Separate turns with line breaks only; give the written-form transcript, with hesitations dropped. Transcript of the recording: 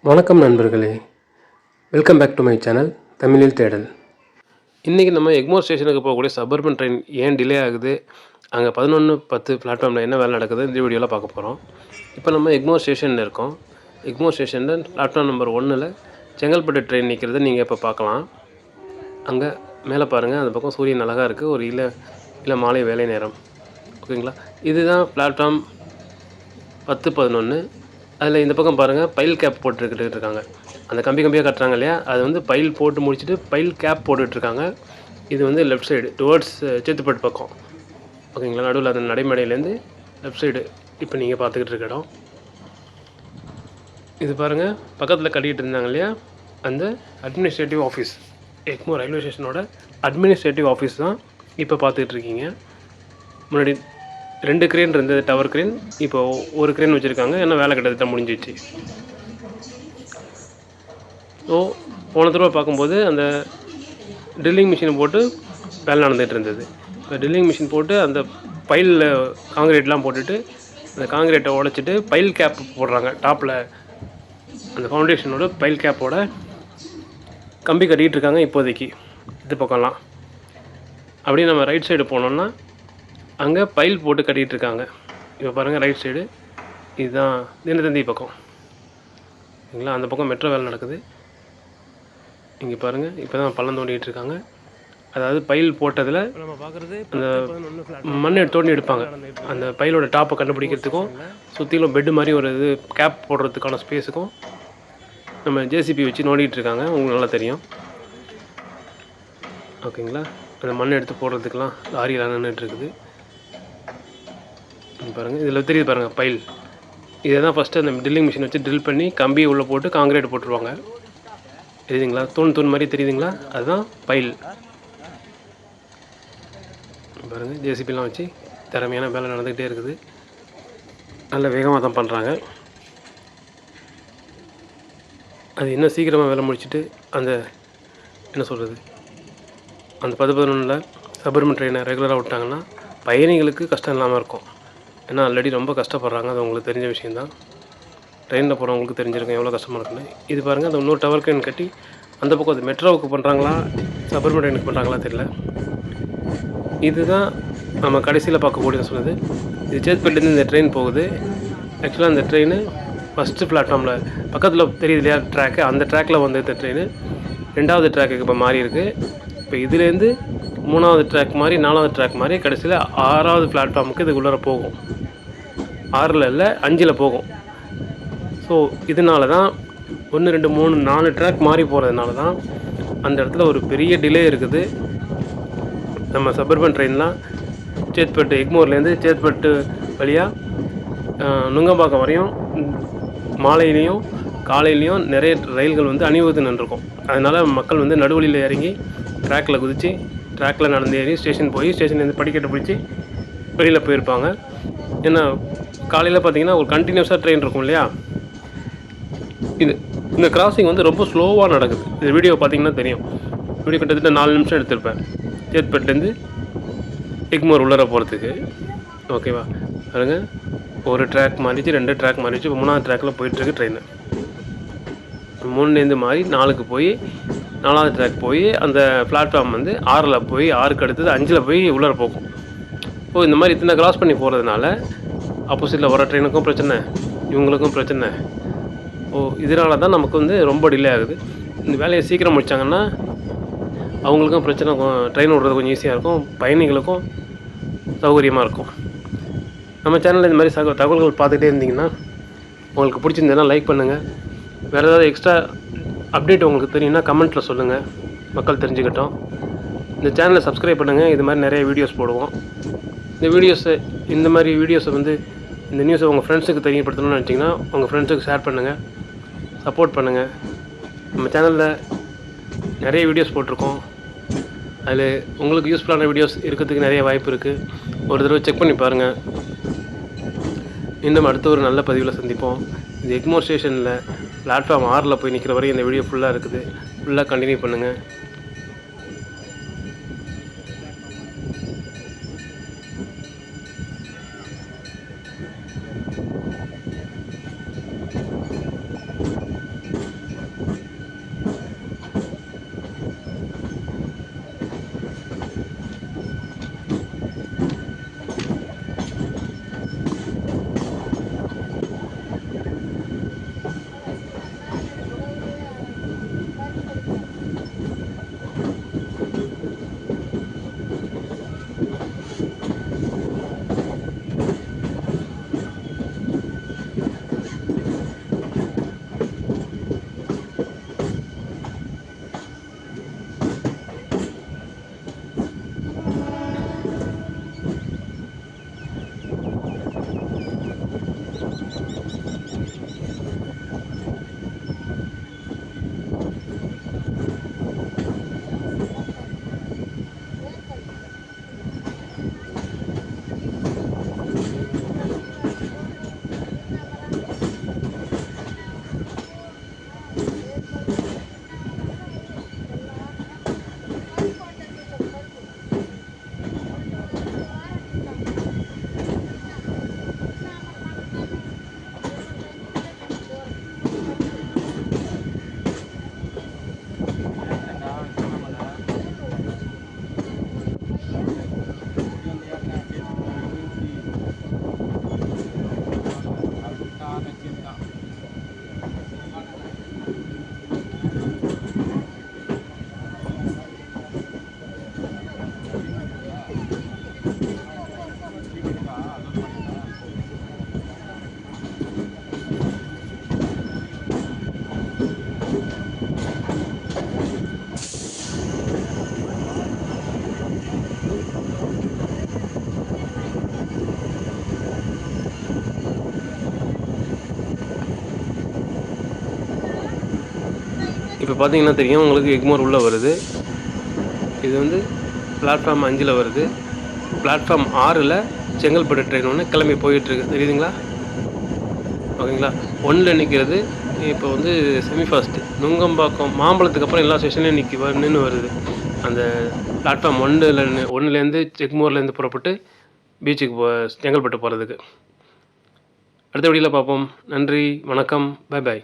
வணக்கம் நண்பர்களே, welcome back to my channel தமிழில் தேடல். இன்றைக்கி நம்ம எக்மோர் ஸ்டேஷனுக்கு போகக்கூடிய சபர்பன் ட்ரெயின் ஏன் டிலே ஆகுது, அங்கே 11:10 பிளாட்ஃபார்மில் என்ன வேலை நடக்குது இந்த வீடியோவில் பார்க்க போகிறோம். இப்போ நம்ம எக்மோர் ஸ்டேஷனில் இருக்கோம். எக்மோர் ஸ்டேஷனில் பிளாட்ஃபார்ம் நம்பர் 1ல் செங்கல்பட்டு ட்ரெயின் நிற்கிறது நீங்கள் இப்போ பார்க்கலாம். அங்கே மேலே பாருங்கள், அந்த பக்கம் சூரியன் அழகாக இருக்குது. ஒரு இல்லை மாலை வேலை நேரம், ஓகேங்களா. இதுதான் பிளாட்ஃபார்ம் 10-11. அதில் இந்த பக்கம் பாருங்கள், பைல் கேப் போட்டுக்கிட்டு இருக்காங்க. அந்த கம்பியாக கட்டுறாங்க இல்லையா, அது வந்து பைல் போட்டு முடிச்சுட்டு பைல் கேப் போட்டுட்ருக்காங்க. இது வந்து லெஃப்ட் சைடு டுவர்ட்ஸ் சேத்துப்பட்டு பக்கம், ஓகேங்களா. நடுவில் அந்த நடைமேடையிலேருந்து லெஃப்ட் சைடு இப்போ நீங்கள் பார்த்துக்கிட்டு இருக்க இடம் இது. பாருங்கள், பக்கத்தில் கட்டிகிட்டு இருந்தாங்க இல்லையா, அந்த அட்மினிஸ்ட்ரேட்டிவ் ஆஃபீஸ், எக்மோர் ரயில்வே ஸ்டேஷனோட அட்மினிஸ்ட்ரேட்டிவ் ஆஃபீஸ் தான் இப்போ பார்த்துக்கிட்டு இருக்கீங்க. முன்னாடி 2 கிரேன் இருந்தது, டவர் கிரேன். இப்போ ஒரு கிரேன் வச்சுருக்காங்க, ஏன்னா வேலை கிட்டத்தட்ட முடிஞ்சிச்சு. ஸோ போன தடவை பார்க்கும்போது அந்த ட்ரில்லிங் மிஷினை போட்டு வேலை நடந்துகிட்டு இருந்தது. இப்போ ட்ரில்லிங் மிஷின் போட்டு அந்த பைலில் காங்கிரீட்லாம் போட்டுட்டு அந்த காங்கிரீட்டை உடைச்சிட்டு பைல் கேப் போடுறாங்க. டாப்பில் அந்த ஃபவுண்டேஷனோட பைல் கேப்போட கம்பி கட்டிகிட்டு இருக்காங்க இப்போதைக்கு இது பக்கம்லாம். அப்படியே நம்ம ரைட் சைடு போனோம்னா அங்கே பைல் போட்டு கட்டிகிட்டு இருக்காங்க. இப்போ பாருங்கள், ரைட் சைடு இதுதான் தினத்தந்தி பக்கம், சரிங்களா. அந்த பக்கம் மெட்ரோ வேலை நடக்குது. இங்கே பாருங்கள், இப்போ தான் பள்ளம் தோண்டிகிட்டு இருக்காங்க. அதாவது பைல் போட்டதில் நம்ம பார்க்குறது அந்த மண்ணை தோண்டி எடுப்பாங்க. அந்த பைலோட டாப்பை கண்டுபிடிக்கிறதுக்கும் சுற்றிலும் பெட்டு மாதிரி ஒரு இது கேப் போடுறதுக்கான ஸ்பேஸுக்கும் நம்ம ஜேசிபி வச்சு நோண்டிகிட்டு இருக்காங்க. உங்களுக்கு நல்லா தெரியும், ஓகேங்களா. அந்த மண்ணை எடுத்து போடுறதுக்கெலாம் லாரியெலாம் நின்றுட்டு இருக்குது. பாருங்கள், இதில் தெரியுது பாருங்கள் பைல். இதை தான் ஃபஸ்ட்டு அந்த ட்ரில்லிங் மிஷின் வச்சு ட்ரில் பண்ணி கம்பியை உள்ளே போட்டு காங்கிரீட் போட்டுருவாங்க. தெரியுதுங்களா, தூண் மாதிரி தெரியுதுங்களா, அதுதான் பைல். பாருங்கள், ஜேசிபிலாம் வச்சு திறமையான வேலை நடந்துக்கிட்டே இருக்குது. நல்ல வேகமாக தான் பண்ணுறாங்க. அது இன்னும் சீக்கிரமாக வேலை முடிச்சுட்டு அந்த என்ன சொல்கிறது, அந்த 10-11 சபர்பன் ட்ரெயினை ரெகுலராக விட்டாங்கன்னா பயணிகளுக்கு கஷ்டம் இல்லாமல் இருக்கும். ஏன்னா ஆல்ரெடி ரொம்ப கஷ்டப்படுறாங்க, அது உங்களுக்கு தெரிஞ்ச விஷயந்தான். ட்ரெயினில் போகிறவங்களுக்கு தெரிஞ்சிருக்கும் எவ்வளோ கஷ்டமாக இருக்குன்னு. இது பாருங்கள், அந்த இன்னொரு டவர் கிரேன் கட்டி அந்த பக்கம் அது மெட்ரோவுக்கு பண்ணுறாங்களா சபர்பன் ட்ரெயினுக்கு பண்ணுறாங்களா தெரியல. இதுதான் நம்ம கடைசியில் பார்க்கக்கூடியது சொன்னது. இது சேத்பேட்லேருந்து இந்த ட்ரெயின் போகுது. ஆக்சுவலாக அந்த ட்ரெயின் ஃபஸ்ட்டு பிளாட்ஃபார்மில் பக்கத்தில் தெரியுது இல்லையா ட்ராக்கு, அந்த ட்ராக்கில் வந்து இந்த ட்ரெயின் 2வது ட்ராக்குக்கு இப்போ மாறி இருக்குது. இப்போ இதுலேருந்து 3வது ட்ராக் மாதிரி 4வது ட்ராக் மாதிரி கடைசியில் 6வது பிளாட்ஃபார்முக்கு இதுக்குள்ளே போகும். 6ல் இல்லை 5ல் போகும். ஸோ இதனால தான் 1 2 3 4 ட்ராக் மாறி போகிறதுனால தான் அந்த இடத்துல ஒரு பெரிய டிலே இருக்குது. நம்ம சபர்பன் ட்ரெயின்லாம் சேத்பட்டு எக்மோர்லேருந்து சேத்பட்டு வழியாக நுங்கம்பாக்கம் வரையும் மாலையிலையும் காலையிலையும் நிறைய ரயில்கள் வந்து அணிவகுத்து நின்றுருக்கும். அதனால் மக்கள் வந்து நடுவழியில் இறங்கி ட்ராக்கில் குதித்து ட்ராக்கில் நடந்து ஏறி ஸ்டேஷன் போய் ஸ்டேஷன்லேருந்து படிக்கட்டை பிடிச்சி வெளியில் போயிருப்பாங்க. ஏன்னா காலையில் பார்த்திங்கன்னா ஒரு கண்டினியூஸாக ட்ரெயின் இருக்கும் இல்லையா. இந்த கிராசிங் வந்து ரொம்ப ஸ்லோவாக நடக்குது. இந்த வீடியோ பார்த்திங்கன்னா தெரியும். வீடியோ கிட்டத்தட்ட 4 நிமிஷம் எடுத்திருப்பேன் சேத்பட்டுலேருந்து எக்மோர் உள்ளர போகிறதுக்கு, ஓகேவா. பாருங்கள், ஒரு ட்ராக் மாறிச்சு, 2 ட்ராக் மாறிச்சு, இப்போ 3வது ட்ராக்கில் போயிட்டுருக்கு ட்ரெயின். 3லேருந்து மாறி 4க்கு போய் 4வது ட்ராக் போய் அந்த பிளாட்ஃபார்ம் வந்து 6ல் போய் 6க்கு அடுத்தது 5ல் போய் உள்ளர போகும். ஸோ இந்த மாதிரி இத்தனை கிராஸ் பண்ணி போகிறதுனால ஆப்போசிட்டில் வர ட்ரெயினுக்கும் பிரச்சனை, இவங்களுக்கும் பிரச்சனை. இதனால தான் நமக்கு வந்து ரொம்ப டிலே ஆகுது. இந்த வேலையை சீக்கிரம் முடித்தாங்கன்னா அவங்களுக்கும் பிரச்சனை, ட்ரெயின் விடுறது கொஞ்சம் ஈஸியாக இருக்கும், பயணிகளுக்கும் சௌகரியமாக இருக்கும். நம்ம சேனலில் இந்த மாதிரி தகவல்கள் பார்த்துக்கிட்டே இருந்தீங்கன்னா உங்களுக்கு பிடிச்சிருந்ததுன்னா லைக் பண்ணுங்கள். வேறு ஏதாவது எக்ஸ்ட்ரா அப்டேட் உங்களுக்கு தெரியும்னா கமெண்ட்டில் சொல்லுங்கள், மக்கள் தெரிஞ்சுக்கிட்டோம். இந்த சேனலை சப்ஸ்கிரைப் பண்ணுங்கள், இது மாதிரி நிறைய வீடியோஸ் போடுவோம். இந்த மாதிரி வீடியோஸை வந்து இந்த நியூஸை உங்கள் ஃப்ரெண்ட்ஸுக்கு தெரியப்படுத்தணும்னு நினச்சிங்கன்னா உங்கள் ஃப்ரெண்ட்ஸுக்கு ஷேர் பண்ணுங்கள், சப்போர்ட் பண்ணுங்கள். நம்ம சேனலில் நிறைய வீடியோஸ் போட்டிருக்கோம். அதில் உங்களுக்கு யூஸ்ஃபுல்லான வீடியோஸ் இருக்கிறதுக்கு நிறைய வாய்ப்பு இருக்குது. ஒரு தடவை செக் பண்ணி பாருங்கள். இன்னும் அடுத்த ஒரு நல்ல பதிவில் சந்திப்போம். இந்த எக்மோர் ஸ்டேஷனில் பிளாட்ஃபார்ம் 6ல் போய் நிற்கிற வரையும் இந்த வீடியோ ஃபுல்லாக இருக்குது. ஃபுல்லாக கண்டினியூ பண்ணுங்கள். இப்போ பார்த்தீங்கன்னா தெரியும் உங்களுக்கு எக்மோர் உள்ளே வருது. இது வந்து பிளாட்ஃபார்ம் 5ல் வருது. பிளாட்ஃபார்ம் 6ல் செங்கல்பட்டு ட்ரெயின் ஒன்று கிளம்பி போயிட்டுருக்கு, தெரியுதுங்களா? ஓகேங்களா? 1ல் நிற்கிறது இப்போ வந்து செமி ஃபாஸ்ட்டு. நுங்கம்பாக்கம் மாம்பழத்துக்கு அப்புறம் எல்லா ஸ்டேஷன்லையும் நின்று வருது. அந்த பிளாட்ஃபார்ம் 1லேருந்து எக்மோர்லேருந்து புறப்பட்டு பீச்சுக்கு செங்கல்பட்டு போகிறதுக்கு. அடுத்த வீடியோவில் பார்ப்போம். நன்றி, வணக்கம், பை பாய்.